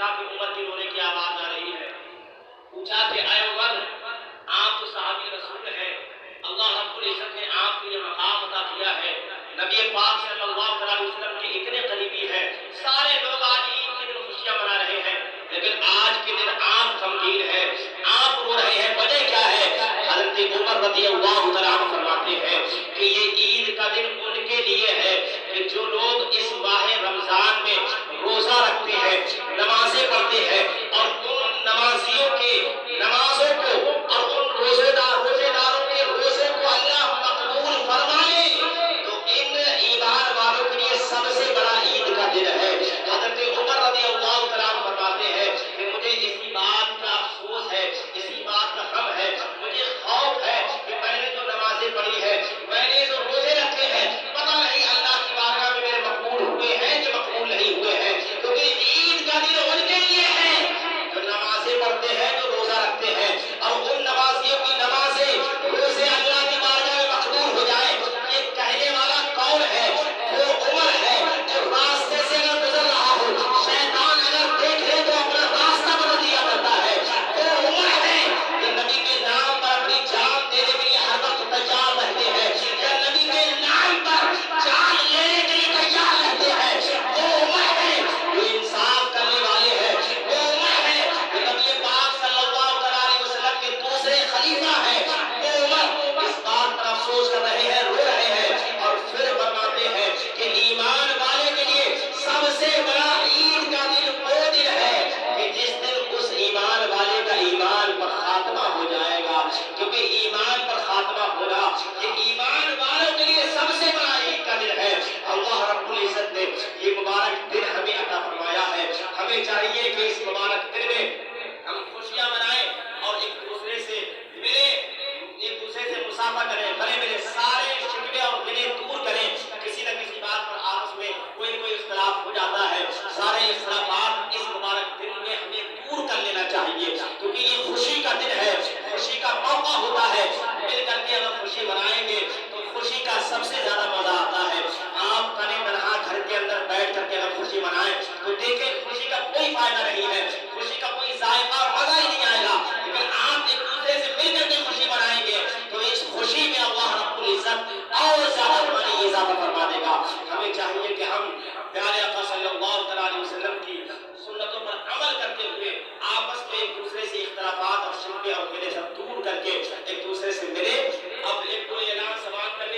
دیکھا کہ عمر کی رونے کی آواز آ رہی ہے. پوچھا کہ اے عمر، آپ تو صحابی رسول ہیں، اللہ رب العزت نے آپ کو یہ مقام عطا کیا ہے، نبی پاک صلی اللہ علیہ وسلم کے اتنے قریبی ہیں، سارے لوگ آج عید کے دن خوشیاں منا رہے ہیں، لیکن آج کے دن آپ غمگین ہیں، آپ رو رہے ہیں، وجہ کیا ہے؟ حضرت عمر رضی اللہ تعالیٰ عنہ فرماتے ہیں کہ یہ عید کا دن ان کے لیے ہے کہ جو لوگ اس ماہ رمضان میں روزہ رکھتے ہیں، نمازیں پڑھتے ہیں، اور ان نمازیوں کے نمازوں کو اور ان روزے داروں کے روزے کو اللہ مقبول فرما لے تو ان ایمان والوں کے لیے سب سے بڑا عید کا دن ہے. حضرت عمر رضی اللہ تعالیٰ عنہ فرماتے ہیں کہ مجھے اسی بات کا افسوس ہے، اسی بات کا غم ہے، مجھے خوف ہے کہ میں نے جو نمازیں پڑھی ہے، میں نے جو روزے رکھے ہیں، پتہ نہیں اللہ کی بارگاہ میں میرے مقبول ہوئے ہیں کہ مقبول نہیں ہوئے ہیں، کیونکہ عید کا دن ان کے لیے ہے جو نمازیں پڑھتے ہیں، جو روزہ رکھتے ہیں، اور ان نمازیوں کی نمازیں روزے اللہ کی بارگاہ میں مقبول ہو جائے. یہ کہنے والا کون ہے؟ وہ عمر ہے جو راستے سے اگر گزر رہا ہو، شیطان اگر دیکھ لے تو اپنا راستہ بدل دیا کرتا ہے. وہ عمر ہے جو نبی کے نام پر اپنی جان دینے کے لیے ہر وقت تیار رہتے ہیں، یا نبی کے نام پر جان لینے کے لیے تیار رہتے ہیں. وہ عمر ہے جو انصاف کرنے والے ہیں. وہ عمر ہے جو نبی پاک صلی اللہ علیہ وسلم کے دوسرے خلیفہ ہیں. وہ عمر اس بات پر افسوس کر رہے ہیں، رو رہے ہیں، اور پھر فرماتے ہیں کہ ایمان والے کے لیے سب سے بڑا عید کا دن وہ دن ہے کہ جس دن اس ایمان والے کا ایمان پر خاتمہ ہو جائے گا، کیونکہ ایمان پر خاتمہ ہونا یہ ایمان والوں کے لیے سب سے بڑا عید کا دن ہے. اللہ رب العزت نے یہ مبارک دن ہمیں عطا فرمایا ہے. ہمیں چاہیے کہ اس مبارک دن میں ہم خوشیاں منائیں اور ایک دوسرے سے ملیں، ایک دوسرے سے مصافحہ کریں، بڑے بڑے سارے شکوے اور گلے دور کریں. کسی نہ کسی بات پر آپس میں کوئی اختلاف ہو جاتا ہے، سارے اختلافات اس مبارک دن میں ہمیں دور کر لینا چاہیے، کیونکہ یہ خوشی کا دن ہے، خوشی کا موقع ہوتا ہے. مل کر کے اگر خوشی منائیں گے تو خوشی کا سب سے زیادہ مزہ آتا ہے. آپ تنے تنہا گھر کے اندر بیٹھ کر کے اگر خوشی منائیں تو دیکھیں خوشی کا کوئی فائدہ نہیں ہے، خوشی کا کوئی ذائقہ مزہ ہی نہیں آئے گا. لیکن آپ ایک دوسرے سے مل کر کے خوشی منائیں گے تو اس خوشی میں اللہ رب العزت اور زیادہ ہماری اضافہ فرما دے گا. ہمیں چاہیے کہ ہم پیارے آقا صلی اللہ علیہ وسلم کی سنتوں پر عمل کرتے ہوئے آپس میں ایک دوسرے سے اختلافات اور شکوے اور گلے سب دور کر کے ایک دوسرے سے ملے. اب ایک کوئی اعلان سماعت کرنے